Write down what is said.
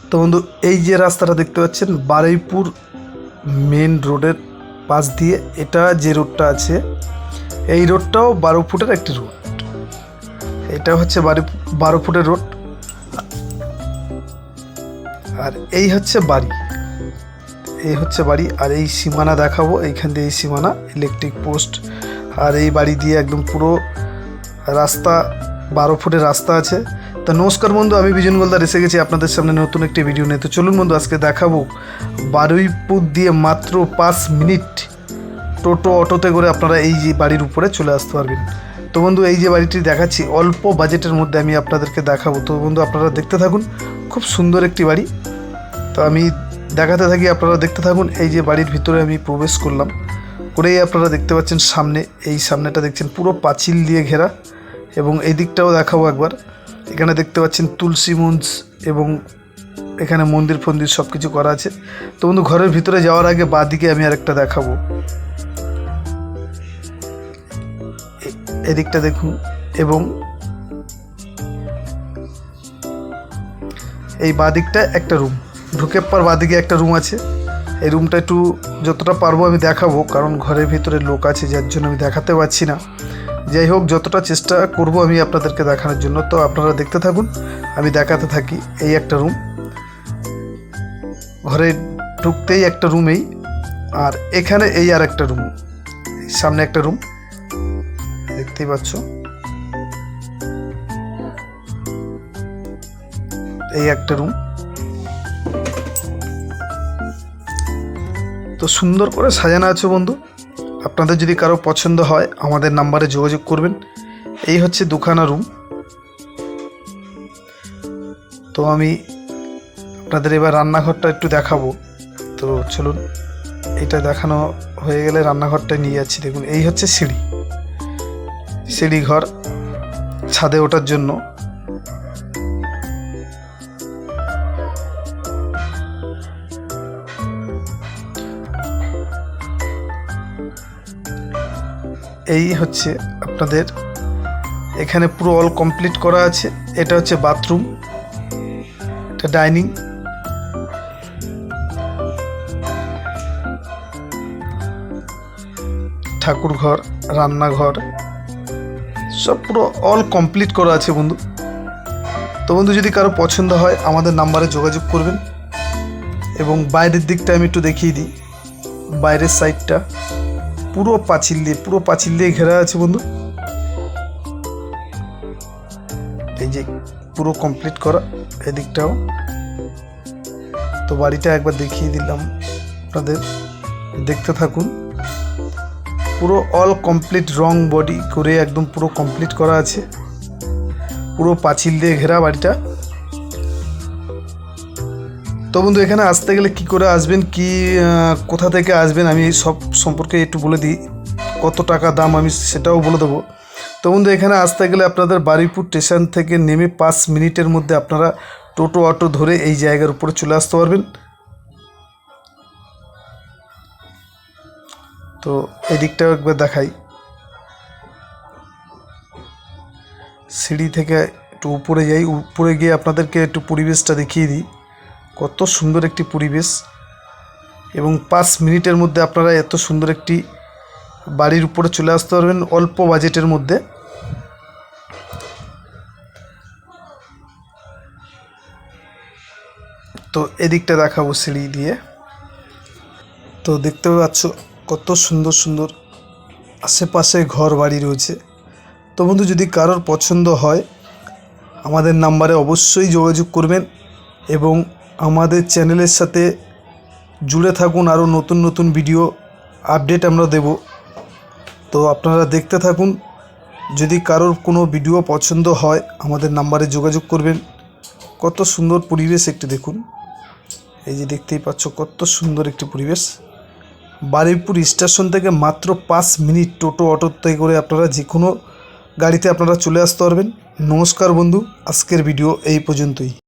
তো বন্ধু, এই যে রাস্তাটা দেখতে পাচ্ছেন বারুইপুর মেন রোডের পাশ দিয়ে, এটা যে রোডটা আছে এই রোডটাও 12 ফুটের একটি রোড। এটা হচ্ছে 12 ফুটের রোড। আর এই হচ্ছে বাড়ি, এই হচ্ছে বাড়ি। আর এই সীমানা দেখাবো, এইখান দিয়ে এই সীমানা, ইলেকট্রিক পোস্ট। আর এই বাড়ি দিয়ে একদম পুরো রাস্তা 12 ফুটের রাস্তা আছে। তো নমস্কার বন্ধু, আমি বিজন গোলদার এসে গেছি আপনাদের সামনে নতুন একটি ভিডিও নিয়ে। তো চলুন বন্ধু, আজকে দেখাবো বারুইপুর দিয়ে মাত্র 5 মিনিট টোটো অটোতে করে আপনারা এই যে বাড়ির উপরে চলে আসতে পারবেন। তো বন্ধু, এই যে বাড়িটি দেখাচ্ছি অল্প বাজেটের মধ্যে আমি আপনাদেরকে দেখাবো। তো বন্ধু, আপনারা দেখতে থাকুন, খুব সুন্দর একটি বাড়ি। তো আমি দেখাতে থাকি, আপনারা দেখতে থাকুন। এই যে বাড়ির ভিতরে আমি প্রবেশ করলাম, করেই আপনারা দেখতে পাচ্ছেন সামনে, এই সামনেটা দেখছেন পুরো পাঁচিল দিয়ে ঘেরা। এবং এই দিকটাও দেখাবো একবার। এখানে দেখতে পাচ্ছেন তুলসী মঞ্চ এবং এখানে মন্দির ফন্দির সব কিছু করা আছে। তো বন্ধু, ঘরের ভিতরে যাওয়ার আগে বাঁদিকে আমি আরেকটা দেখাবো, এদিকটা দেখুন। এবং এই বাঁদিকটা একটা রুম, ঢুকে পর বাঁদিকে একটা রুম আছে। এই রুমটা একটু যতটা পারবো আমি দেখাবো, কারণ ঘরের ভিতরে লোক আছে যার জন্য আমি দেখাতে পারছি না। যাই হোক, যতটা চেষ্টা করব আমি আপনাদেরকে দেখানোর জন্য। তো আপনারা দেখতে থাকুন, আমি দেখাতে থাকি। এই একটা রুম, ঘরে ঢুকতেই একটা রুমেই। আর এখানে এই আর একটা রুম, সামনে একটা রুম দেখতেই পাচ্ছ। এই একটা রুম। তো সুন্দর করে সাজানো আছে বন্ধু। আপনাদের যদি কারো পছন্দ হয় আমাদের নাম্বারে যোগাযোগ করবেন। এই হচ্ছে দুখানা রুম। তো আমি আপনাদের এবার রান্নাঘরটা একটু দেখাবো। তো চলুন, এটা দেখানো হয়ে গেলে রান্নাঘরটা নিয়ে যাচ্ছি। দেখুন, এই হচ্ছে সিঁড়ি ঘর ছাদে ওঠার জন্য। এই হচ্ছে আপনাদের এখানে পুরো অল কমপ্লিট করা আছে। এটা হচ্ছে বাথরুম, এটা ডাইনিং, ঠাকুর ঘর, রান্নাঘর, সব পুরো অল কমপ্লিট করা আছে বন্ধু। তো বন্ধু, যদি কারো পছন্দ হয় আমাদের নাম্বারে যোগাযোগ করবেন। এবং বাইরের দিকটা আমি একটু দেখিয়ে দিই। বাইরের সাইডটা পুরো পাঁচিল দিয়ে ঘেরা আছে বন্ধু। এই যে পুরো কমপ্লিট করা, এদিকটাও। তো বাড়িটা একবার দেখিয়ে দিলাম আপনাদের, দেখতে থাকুন। পুরো অল কমপ্লিট রং বডি করে একদম পুরো কমপ্লিট করা আছে, পুরো পাঁচিল দিয়ে ঘেরা বাড়িটা। তো বন্ধু, এখানে আসতে গেলে কি করে আসবেন, কোথা থেকে আসবেন, আমি সব সম্পর্কে একটু বলে দিই। কত টাকা দাম আমি সেটাও বলে দেবো। তো বন্ধু, এখানে আসতে গেলে আপনাদের বারুইপুর স্টেশন থেকে নেমে 5 মিনিটের মধ্যে আপনারা টোটো অটো ধরে এই জায়গার উপরে চলে আসতে পারবেন। তো এই দিকটাও একবার দেখাই। সিঁড়ি থেকে একটু উপরে যাই, উপরে গিয়ে আপনাদেরকে একটু পরিবেশটা দেখিয়ে দিই। কত সুন্দর একটি পরিবেশ। এবং 5 মিনিটের মধ্যে আপনারা এত সুন্দর একটি বাড়ির উপরে চলে আসতে পারবেন অল্প বাজেটের মধ্যে। তো এদিকটা দেখাবো সিঁড়ি দিয়ে। তো দেখতে পাচ্ছ কত সুন্দর সুন্দর আশেপাশে ঘর বাড়ি রয়েছে। তো বন্ধু, যদি কারোর পছন্দ হয় আমাদের নাম্বারে অবশ্যই যোগাযোগ করবেন এবং আমাদের চ্যানেলের সাথে জুড়ে থাকুন। আরও নতুন নতুন ভিডিও আপডেট আমরা দেব। তো আপনারা দেখতে থাকুন। যদি কারোর কোনো ভিডিও পছন্দ হয় আমাদের নাম্বারে যোগাযোগ করবেন। কত সুন্দর পরিবেশ একটি দেখুন। এই যে দেখতেই পাচ্ছ কত সুন্দর একটি পরিবেশ। বারুইপুর স্টেশন থেকে মাত্র 5 মিনিট টোটো অটোতে করে আপনারা যে কোনো গাড়িতে আপনারা চলে আসতে পারবেন। নমস্কার বন্ধু, আজকের ভিডিও এই পর্যন্তই।